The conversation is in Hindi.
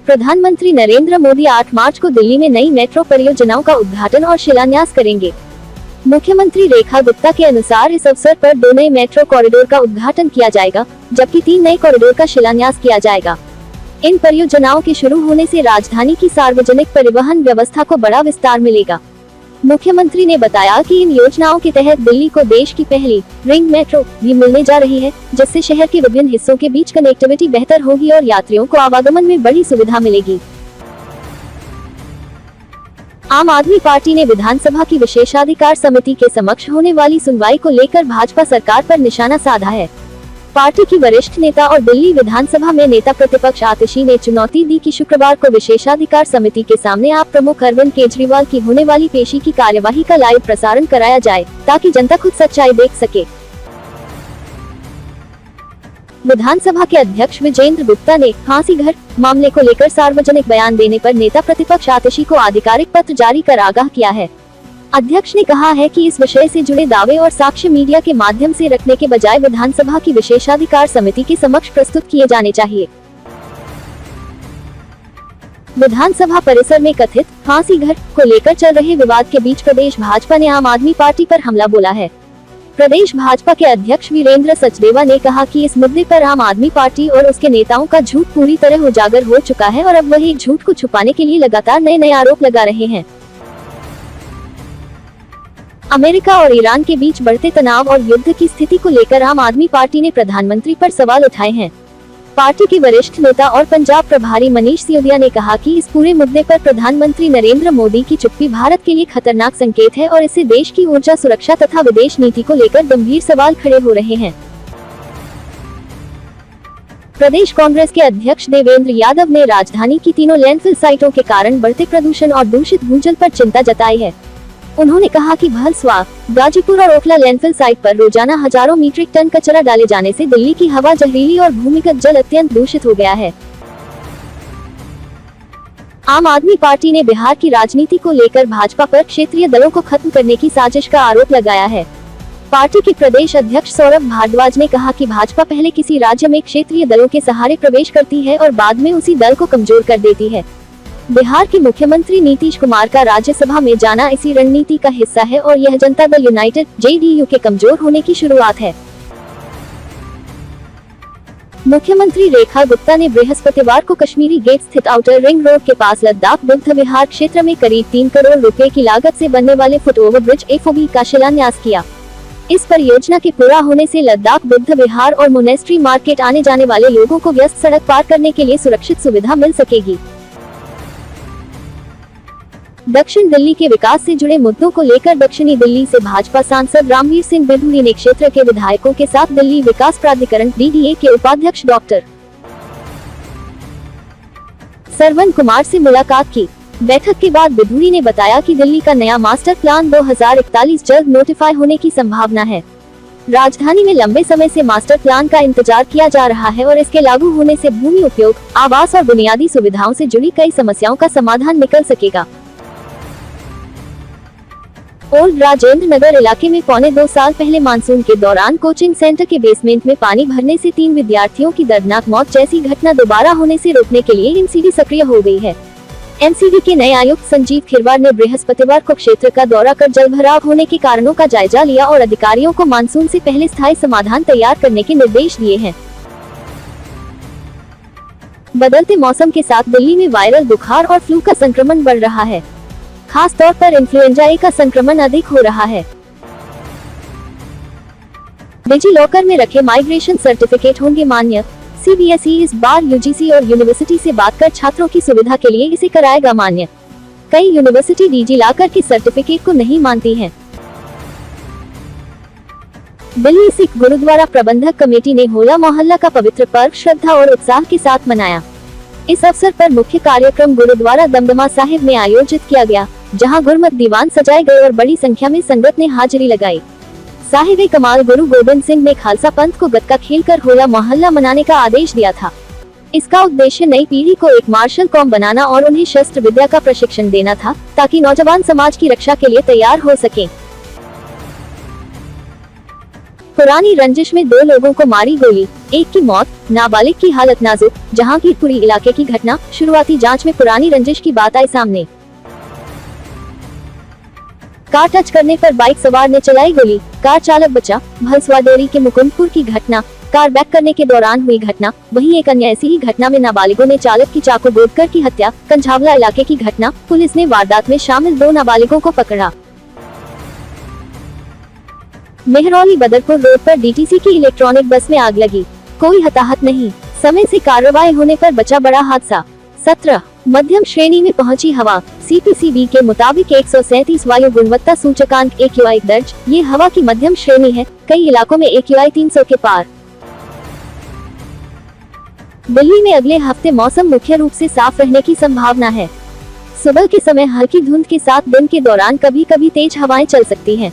प्रधानमंत्री नरेंद्र मोदी 8 मार्च को दिल्ली में नई मेट्रो परियोजनाओं का उद्घाटन और शिलान्यास करेंगे। मुख्यमंत्री रेखा गुप्ता के अनुसार इस अवसर पर 2 नए मेट्रो कॉरिडोर का उद्घाटन किया जाएगा, जबकि 3 नए कॉरिडोर का शिलान्यास किया जाएगा। इन परियोजनाओं के शुरू होने से राजधानी की सार्वजनिक परिवहन व्यवस्था को बड़ा विस्तार मिलेगा। मुख्यमंत्री ने बताया कि इन योजनाओं के तहत दिल्ली को देश की पहली रिंग मेट्रो भी मिलने जा रही है, जिससे शहर के विभिन्न हिस्सों के बीच कनेक्टिविटी बेहतर होगी और यात्रियों को आवागमन में बड़ी सुविधा मिलेगी। आम आदमी पार्टी ने विधानसभा की विशेषाधिकार समिति के समक्ष होने वाली सुनवाई को लेकर भाजपा सरकार पर निशाना साधा है। पार्टी की वरिष्ठ नेता और दिल्ली विधानसभा में नेता प्रतिपक्ष आतिशी ने चुनौती दी कि शुक्रवार को विशेषाधिकार समिति के सामने आप प्रमुख अरविंद केजरीवाल की होने वाली पेशी की कार्यवाही का लाइव प्रसारण कराया जाए, ताकि जनता खुद सच्चाई देख सके। विधानसभा के अध्यक्ष विजेंद्र गुप्ता ने फांसी घर मामले को लेकर सार्वजनिक बयान देने पर नेता प्रतिपक्ष आतिशी को आधिकारिक पत्र जारी कर आगाह किया है। अध्यक्ष ने कहा है कि इस विषय से जुड़े दावे और साक्ष्य मीडिया के माध्यम से रखने के बजाय विधानसभा की विशेषाधिकार समिति के समक्ष प्रस्तुत किए जाने चाहिए। विधानसभा परिसर में कथित फांसी घर को लेकर चल रहे विवाद के बीच प्रदेश भाजपा ने आम आदमी पार्टी पर हमला बोला है। प्रदेश भाजपा के अध्यक्ष वीरेंद्र सचदेवा ने कहा कि इस मुद्दे पर आम आदमी पार्टी और उसके नेताओं का झूठ पूरी तरह उजागर हो चुका है और अब वही झूठ को छुपाने के लिए लगातार नए आरोप लगा रहे हैं। अमेरिका और ईरान के बीच बढ़ते तनाव और युद्ध की स्थिति को लेकर आम आदमी पार्टी ने प्रधानमंत्री पर सवाल उठाए हैं। पार्टी के वरिष्ठ नेता और पंजाब प्रभारी मनीष सिसोदिया ने कहा कि इस पूरे मुद्दे पर प्रधानमंत्री नरेंद्र मोदी की चुप्पी भारत के लिए खतरनाक संकेत है और इससे देश की ऊर्जा सुरक्षा तथा विदेश नीति को लेकर गंभीर सवाल खड़े हो रहे हैं। प्रदेश कांग्रेस के अध्यक्ष देवेंद्र यादव ने राजधानी की तीनों लैंडफिल साइटों के कारण बढ़ते प्रदूषण और दूषित भूजल पर चिंता जताई है। उन्होंने कहा कि भलस्वा, गाजीपुर और ओखला लैंडफिल साइट पर रोजाना हजारों मीट्रिक टन कचरा डाले जाने से दिल्ली की हवा जहरीली और भूमिगत जल अत्यंत दूषित हो गया है। आम आदमी पार्टी ने बिहार की राजनीति को लेकर भाजपा पर क्षेत्रीय दलों को खत्म करने की साजिश का आरोप लगाया है। पार्टी के प्रदेश अध्यक्ष सौरभ भारद्वाज ने कहा कि भाजपा पहले किसी राज्य में क्षेत्रीय दलों के सहारे प्रवेश करती है और बाद में उसी दल को कमजोर कर देती है। बिहार के मुख्यमंत्री नीतीश कुमार का राज्यसभा में जाना इसी रणनीति का हिस्सा है और यह जनता दल यूनाइटेड (जेडीयू) के कमजोर होने की शुरुआत है। मुख्यमंत्री रेखा गुप्ता ने बृहस्पतिवार को कश्मीरी गेट स्थित आउटर रिंग रोड के पास लद्दाख बुद्ध विहार क्षेत्र में करीब 3 करोड़ रुपए की लागत से बनने वाले फुट ओवर ब्रिज (FOB) का शिलान्यास किया। इस परियोजना के पूरा होने से लद्दाख बुद्ध विहार और मोनेस्ट्री मार्केट आने जाने वाले लोगों को व्यस्त सड़क पार करने के लिए सुरक्षित सुविधा मिल सकेगी। दक्षिण दिल्ली के विकास से जुड़े मुद्दों को लेकर दक्षिणी दिल्ली से भाजपा सांसद रामवीर सिंह बिधूड़ी ने क्षेत्र के विधायकों के साथ दिल्ली विकास प्राधिकरण (DDA) के उपाध्यक्ष डॉक्टर सरवन कुमार से मुलाकात की। बैठक के बाद बिधूड़ी ने बताया कि दिल्ली का नया मास्टर प्लान 2041 जल्द नोटिफाई होने की संभावना है। राजधानी में लंबे समय से मास्टर प्लान का इंतजार किया जा रहा है और इसके लागू होने से भूमि उपयोग, आवास और बुनियादी सुविधाओं से जुड़ी कई समस्याओं का समाधान निकल सकेगा। ओल्ड राजेंद्र नगर इलाके में 1.25 साल पहले मानसून के दौरान कोचिंग सेंटर के बेसमेंट में पानी भरने से 3 विद्यार्थियों की दर्दनाक मौत जैसी घटना दोबारा होने से रोकने के लिए एमसीडी सक्रिय हो गई है। एमसीडी के नए आयुक्त संजीव खिरवार ने बृहस्पतिवार को क्षेत्र का दौरा कर जलभराव होने के कारणों का जायजा लिया और अधिकारियों को मानसून से पहले स्थायी समाधान तैयार करने के निर्देश दिए हैं। बदलते मौसम के साथ दिल्ली में वायरल बुखार और फ्लू का संक्रमण बढ़ रहा है। खास तौर पर इन्फ्लुएंजा ए का संक्रमण अधिक हो रहा है। डिजी लॉकर में रखे माइग्रेशन सर्टिफिकेट होंगे मान्य। सीबीएसई इस बार यूजीसी और यूनिवर्सिटी से बात कर छात्रों की सुविधा के लिए इसे कराएगा मान्य। कई यूनिवर्सिटी डिजी लॉकर के सर्टिफिकेट को नहीं मानती हैं। दिल्ली सिख गुरुद्वारा प्रबंधक कमेटी ने होला मोहल्ला का पवित्र पर्व श्रद्धा और उत्साह के साथ मनाया। इस अवसर पर मुख्य कार्यक्रम गुरुद्वारा दमदमा साहिब में आयोजित किया गया, जहां गुरमत दीवान सजाए गए और बड़ी संख्या में संगत ने हाजिरी लगाई। साहिब कमाल गुरु गोबिंद सिंह ने खालसा पंथ को गतका खेलकर होला मोहल्ला मनाने का आदेश दिया था। इसका उद्देश्य नई पीढ़ी को एक मार्शल कौम बनाना और उन्हें शस्त्र विद्या का प्रशिक्षण देना था, ताकि नौजवान समाज की रक्षा के लिए तैयार हो सकें। पुरानी रंजिश में 2 लोगों को मारी गोली, एक की मौत, नाबालिग की हालत नाजुक। जहांगीरपुरी इलाके की घटना, शुरुआती जांच में पुरानी रंजिश की बात आई सामने। कार टच करने पर बाइक सवार ने चलाई गोली, कार चालक बचा। भलसवाडोरी के मुकुंदपुर की घटना, कार बैक करने के दौरान हुई घटना। वहीं एक अन्य ऐसी ही घटना में नाबालिगों ने चालक की चाकू गोदकर की हत्या। कंझावला इलाके की घटना, पुलिस ने वारदात में शामिल 2 नाबालिगों को पकड़ा। मेहरौली बदरपुर रोड पर डीटीसी की इलेक्ट्रॉनिक बस में आग लगी, कोई हताहत नहीं। समय से कार्रवाई होने पर बचा बड़ा हादसा। 17 मध्यम श्रेणी में पहुंची हवा, सीपीसीबी के मुताबिक 137 वायु गुणवत्ता सूचकांक AQI दर्ज। ये हवा की मध्यम श्रेणी है, कई इलाकों में AQI 300 के पार। दिल्ली में अगले हफ्ते मौसम मुख्य रूप से साफ रहने की संभावना है। सुबह के समय हल्की धुंध के साथ दिन के दौरान कभी-कभी तेज हवाएं चल सकती हैं।